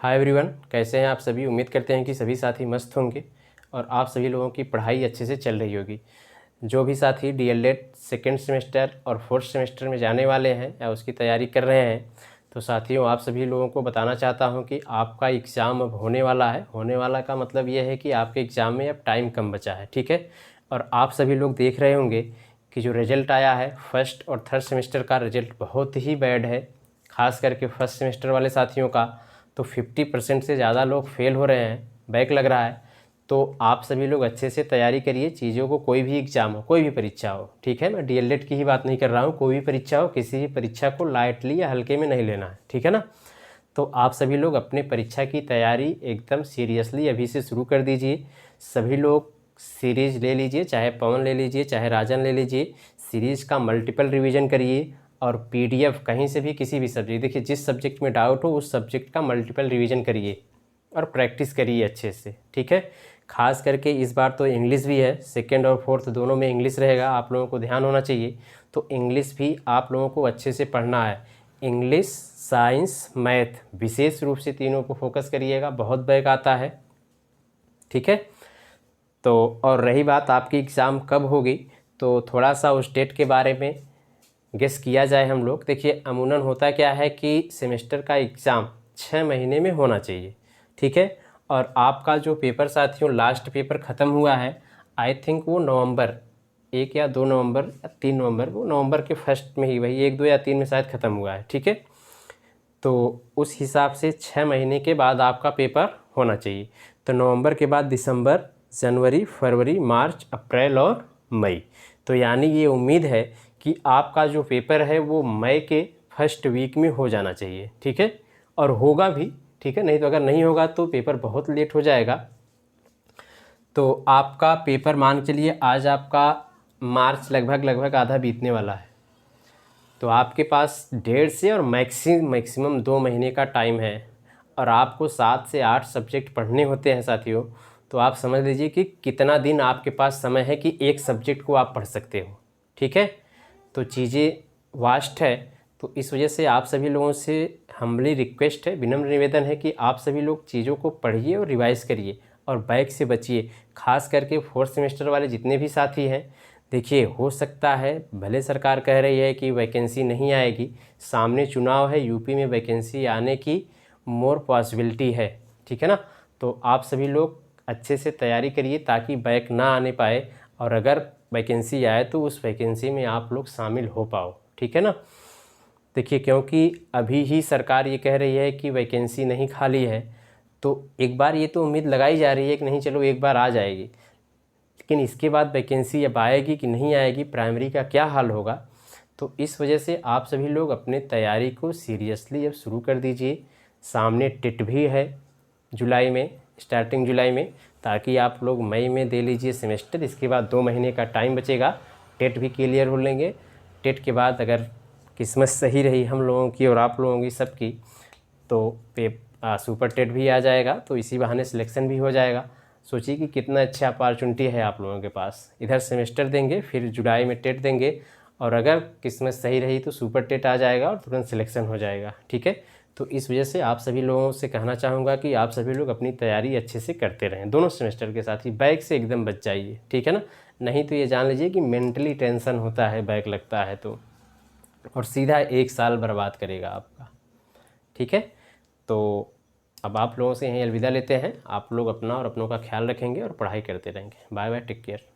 Hi everyone, कैसे हैं आप सभी। उम्मीद करते हैं कि सभी साथी मस्त होंगे और आप सभी लोगों की पढ़ाई अच्छे से चल रही होगी। जो भी साथी डीएलएड सेकेंड सेमेस्टर और फोर्थ सेमेस्टर में जाने वाले हैं या उसकी तैयारी कर रहे हैं, तो साथियों आप सभी लोगों को बताना चाहता हूं कि आपका एग्ज़ाम अब होने वाला है। होने वाला का मतलब ये है कि आपके एग्ज़ाम में अब टाइम कम बचा है, ठीक है। और आप सभी लोग देख रहे होंगे कि जो रिज़ल्ट आया है फर्स्ट और थर्ड सेमेस्टर का रिज़ल्ट बहुत ही बैड है। ख़ास करके फर्स्ट सेमेस्टर वाले साथियों का तो 50% से ज़्यादा लोग फेल हो रहे हैं, बैक लग रहा है। तो आप सभी लोग अच्छे से तैयारी करिए चीज़ों को। कोई भी एग्ज़ाम हो, कोई भी परीक्षा हो, ठीक है। मैं डीएलएड की ही बात नहीं कर रहा हूँ, कोई भी परीक्षा हो, किसी भी परीक्षा को लाइटली या हल्के में नहीं लेना है, ठीक है ना। तो आप सभी लोग अपने परीक्षा की तैयारी एकदम सीरियसली अभी से शुरू कर दीजिए। सभी लोग सीरीज़ ले लीजिए, चाहे पवन ले लीजिए, चाहे राजन ले लीजिए। सीरीज़ का मल्टीपल रिवीजन करिए और पीडीएफ कहीं से भी किसी भी सब्जेक्ट, देखिए जिस सब्जेक्ट में डाउट हो उस सब्जेक्ट का मल्टीपल रिवीजन करिए और प्रैक्टिस करिए अच्छे से, ठीक है। खास करके इस बार तो इंग्लिश भी है, सेकेंड और फोर्थ दोनों में इंग्लिश रहेगा, आप लोगों को ध्यान होना चाहिए। तो इंग्लिश भी आप लोगों को अच्छे से पढ़ना है। इंग्लिश, साइंस, मैथ, विशेष रूप से तीनों को फोकस करिएगा, बहुत बैक आता है, ठीक है। तो और रही बात आपकी एग्ज़ाम कब होगी, तो थोड़ा सा उस डेट के बारे में गेस किया जाए हम लोग। देखिए अमूमन होता क्या है कि सेमेस्टर का एग्ज़ाम 6 महीने में होना चाहिए, ठीक है। और आपका जो पेपर साथियों लास्ट पेपर ख़त्म हुआ है, आई थिंक वो नवंबर 1 या 2 नवंबर या 3 नवंबर, वो नवंबर के फर्स्ट में ही, वही 1, 2 या 3 में शायद ख़त्म हुआ है, ठीक है। तो उस हिसाब से 6 महीने के बाद आपका पेपर होना चाहिए। तो नवंबर के बाद दिसंबर, जनवरी, फरवरी, मार्च, अप्रैल और मई। तो यानी ये उम्मीद है कि आपका जो पेपर है वो मई के फर्स्ट वीक में हो जाना चाहिए, ठीक है। और होगा भी, ठीक है। नहीं तो अगर नहीं होगा तो पेपर बहुत लेट हो जाएगा। तो आपका पेपर मान के चलिए आज आपका मार्च लगभग आधा बीतने वाला है। तो आपके पास 1.5 से और मैक्सिमम 2 महीने का टाइम है। और आपको 7 से 8 सब्जेक्ट पढ़ने होते हैं साथियों। तो आप समझ लीजिए कि कितना दिन आपके पास समय है कि एक सब्जेक्ट को आप पढ़ सकते हो, ठीक है। तो चीज़ें वास्ट है। तो इस वजह से आप सभी लोगों से हम्बली रिक्वेस्ट है, विनम्र निवेदन है कि आप सभी लोग चीज़ों को पढ़िए और रिवाइज़ करिए और बैक से बचिए। खास करके फोर्थ सेमेस्टर वाले जितने भी साथी हैं, देखिए हो सकता है भले सरकार कह रही है कि वैकेंसी नहीं आएगी, सामने चुनाव है, यूपी में वैकेंसी आने की मोर पॉसिबिलिटी है, ठीक है ना। तो आप सभी लोग अच्छे से तैयारी करिए ताकि बैक ना आने पाए, और अगर वैकेंसी आए तो उस वैकेंसी में आप लोग शामिल हो पाओ, ठीक है ना। देखिए क्योंकि अभी ही सरकार ये कह रही है कि वैकेंसी नहीं खाली है, तो एक बार ये तो उम्मीद लगाई जा रही है कि नहीं चलो एक बार आ जाएगी, लेकिन इसके बाद वैकेंसी अब आएगी कि नहीं आएगी, प्राइमरी का क्या हाल होगा। तो इस वजह से आप सभी लोग अपने तैयारी को सीरियसली अब शुरू कर दीजिए। सामने टेट भी है जुलाई में, स्टार्टिंग जुलाई में, ताकि आप लोग मई में दे लीजिए सेमेस्टर। इसके बाद 2 महीने का टाइम बचेगा, टेट भी क्लियर हो लेंगे। टेट के बाद अगर किस्मत सही रही हम लोगों की और आप लोगों की सबकी, तो सुपर टेट भी आ जाएगा, तो इसी बहाने सिलेक्शन भी हो जाएगा। सोचिए कि कितना अच्छा अपॉर्चुनिटी है आप लोगों के पास। इधर सेमेस्टर देंगे, फिर जुलाई में टेट देंगे, और अगर किस्मत सही रही तो सुपर टेट आ जाएगा और तुरंत सिलेक्शन हो जाएगा, ठीक है। तो इस वजह से आप सभी लोगों से कहना चाहूँगा कि आप सभी लोग अपनी तैयारी अच्छे से करते रहें, दोनों सेमेस्टर के साथ ही। बैक से एकदम बच जाइए, ठीक है ना। नहीं तो ये जान लीजिए कि मेंटली टेंशन होता है बैक लगता है तो, और सीधा 1 साल बर्बाद करेगा आपका, ठीक है। तो अब आप लोगों से यहीं अलविदा लेते हैं। आप लोग अपना और अपनों का ख्याल रखेंगे और पढ़ाई करते रहेंगे। Bye bye, take care.